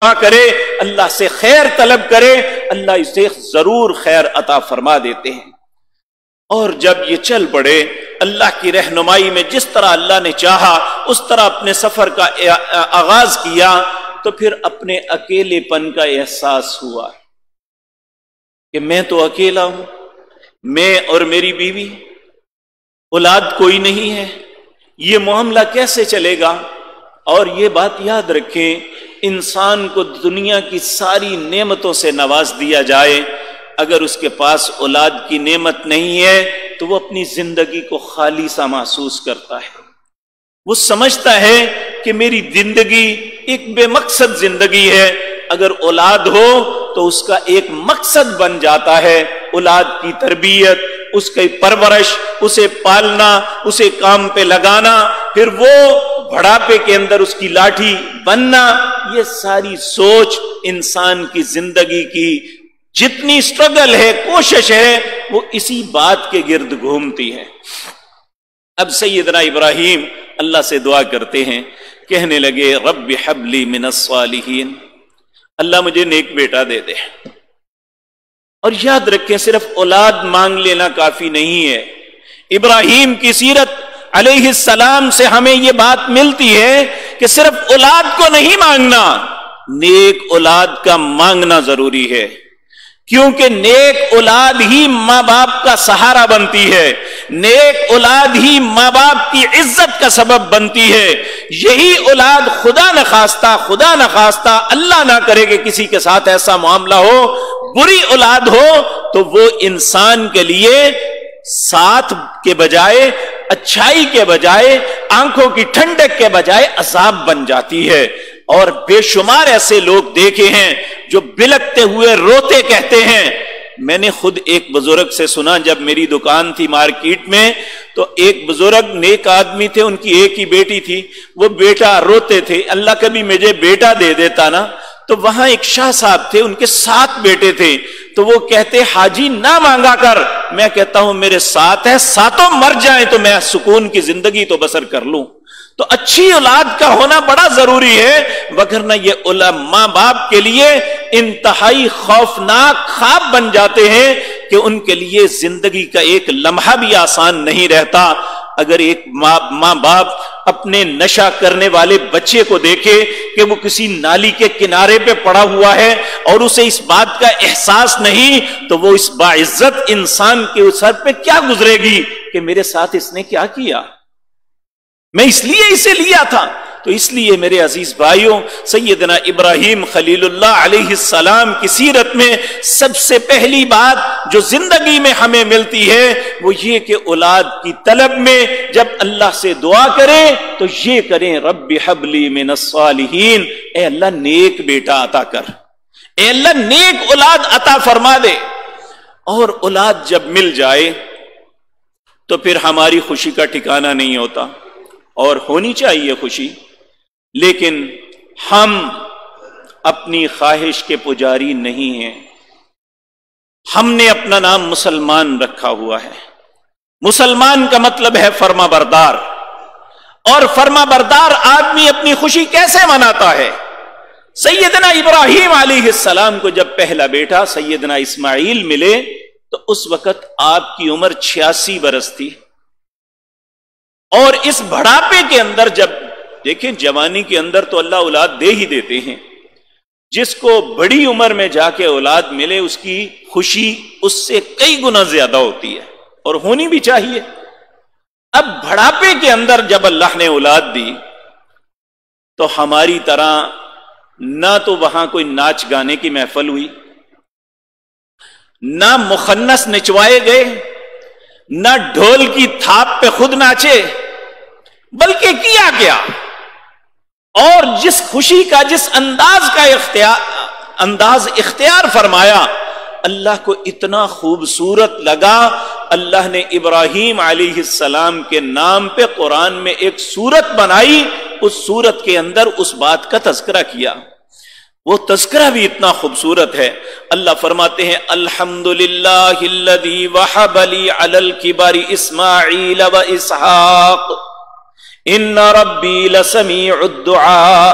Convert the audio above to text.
کرے، اللہ سے خیر طلب کرے، اللہ اسے ضرور خیر عطا فرما دیتے ہیں۔ اور جب یہ چل پڑے اللہ کی رہنمائی میں، جس طرح اللہ نے چاہا اس طرح اپنے سفر کا آغاز کیا، تو پھر اپنے اکیلے پن کا احساس ہوا کہ میں تو اکیلا ہوں، میں اور میری بیوی، اولاد کوئی نہیں ہے، یہ معاملہ کیسے چلے گا؟ اور یہ بات یاد رکھیں، انسان کو دنیا کی ساری نعمتوں سے نواز دیا جائے، اگر اس کے پاس اولاد کی نعمت نہیں ہے تو وہ اپنی زندگی کو خالی سا محسوس کرتا ہے۔ وہ سمجھتا ہے کہ میری زندگی ایک بے مقصد زندگی ہے۔ اگر اولاد ہو تو اس کا ایک مقصد بن جاتا ہے، اولاد کی تربیت، اس کی پرورش، اسے پالنا، اسے کام پہ لگانا، پھر وہ بڑھاپے کے اندر اس کی لاٹھی بننا۔ یہ ساری سوچ انسان کی زندگی کی جتنی سٹرگل ہے، کوشش ہے، وہ اسی بات کے گرد گھومتی ہے۔ اب سیدنا ابراہیم اللہ سے دعا کرتے ہیں، کہنے لگے رب ہب لی من الصالحین، اللہ مجھے نیک بیٹا دے دے۔ اور یاد رکھیں صرف اولاد مانگ لینا کافی نہیں ہے۔ ابراہیم کی سیرت علیہ السلام سے ہمیں یہ بات ملتی ہے کہ صرف اولاد کو نہیں مانگنا، نیک اولاد کا مانگنا ضروری ہے، کیونکہ نیک اولاد ہی ماں باپ کا سہارا بنتی ہے، نیک اولاد ہی ماں باپ کی عزت کا سبب بنتی ہے۔ یہی اولاد خدا نخواستہ اللہ نہ کرے کہ کسی کے ساتھ ایسا معاملہ ہو، بری اولاد ہو تو وہ انسان کے لیے ساتھ کے بجائے، اچھائی کے بجائے، آنکھوں کی ٹھنڈک کے بجائے عذاب بن جاتی ہے۔ اور بے شمار ایسے لوگ دیکھے ہیں جو بلکتے ہوئے روتے کہتے ہیں۔ میں نے خود ایک بزرگ سے سنا، جب میری دکان تھی مارکیٹ میں تو ایک بزرگ نیک آدمی تھے، ان کی ایک ہی بیٹی تھی، وہ بیٹا روتے تھے، اللہ کبھی مجھے بیٹا دے دیتا نا۔ تو وہاں ایک شاہ صاحب تھے، ان کے 7 بیٹے تھے، تو وہ کہتے حاجی نہ مانگا کر۔ میں کہتا ہوں میرے 7 ہیں، 7 مر جائیں تو میں سکون کی زندگی تو بسر کر لوں۔ تو اچھی اولاد کا ہونا بڑا ضروری ہے، وگرنہ یہ ماں باپ کے لیے انتہائی خوفناک خواب بن جاتے ہیں کہ ان کے لیے زندگی کا ایک لمحہ بھی آسان نہیں رہتا۔ اگر ایک ماں باپ اپنے نشہ کرنے والے بچے کو دیکھے کہ وہ کسی نالی کے کنارے پہ پڑا ہوا ہے اور اسے اس بات کا احساس نہیں، تو وہ اس باعزت انسان کے سر پہ کیا گزرے گی کہ میرے ساتھ اس نے کیا کیا، میں اس لیے اسے لیا تھا۔ تو اس لیے میرے عزیز بھائیوں، سیدنا ابراہیم خلیل اللہ علیہ السلام کی سیرت میں سب سے پہلی بات جو زندگی میں ہمیں ملتی ہے وہ یہ کہ اولاد کی طلب میں جب اللہ سے دعا کریں تو یہ کریں رب ہب لی من الصالحین، اے اللہ نیک بیٹا عطا کر، اے اللہ نیک اولاد عطا فرما دے۔ اور اولاد جب مل جائے تو پھر ہماری خوشی کا ٹھکانہ نہیں ہوتا، اور ہونی چاہیے خوشی، لیکن ہم اپنی خواہش کے پجاری نہیں ہیں۔ ہم نے اپنا نام مسلمان رکھا ہوا ہے، مسلمان کا مطلب ہے فرما بردار، اور فرما بردار آدمی اپنی خوشی کیسے مناتا ہے؟ سیدنا ابراہیم علیہ السلام کو جب پہلا بیٹا سیدنا اسماعیل ملے تو اس وقت آپ کی عمر 86 برس تھی، اور اس بڑھاپے کے اندر جب دیکھیں جوانی کے اندر تو اللہ اولاد دے ہی دیتے ہیں، جس کو بڑی عمر میں جا کے اولاد ملے اس کی خوشی اس سے کئی گنا زیادہ ہوتی ہے، اور ہونی بھی چاہیے۔ اب بڑھاپے کے اندر جب اللہ نے اولاد دی تو ہماری طرح نہ تو وہاں کوئی ناچ گانے کی محفل ہوئی، نہ مخنث نچوائے گئے، نہ ڈھول کی تھاپ پہ خود ناچے، بلکہ کیا گیا اور جس خوشی کا جس انداز اختیار فرمایا اللہ کو اتنا خوبصورت لگا، اللہ نے ابراہیم علیہ السلام کے نام پہ قرآن میں ایک سورت بنائی، اس سورت کے اندر اس بات کا تذکرہ کیا۔ وہ تذکرہ بھی اتنا خوبصورت ہے، اللہ فرماتے ہیں الحمدللہ الذی وہب لی علی الکبر اسماعیل و اسحاق ان ربی لسمیع الدعاء۔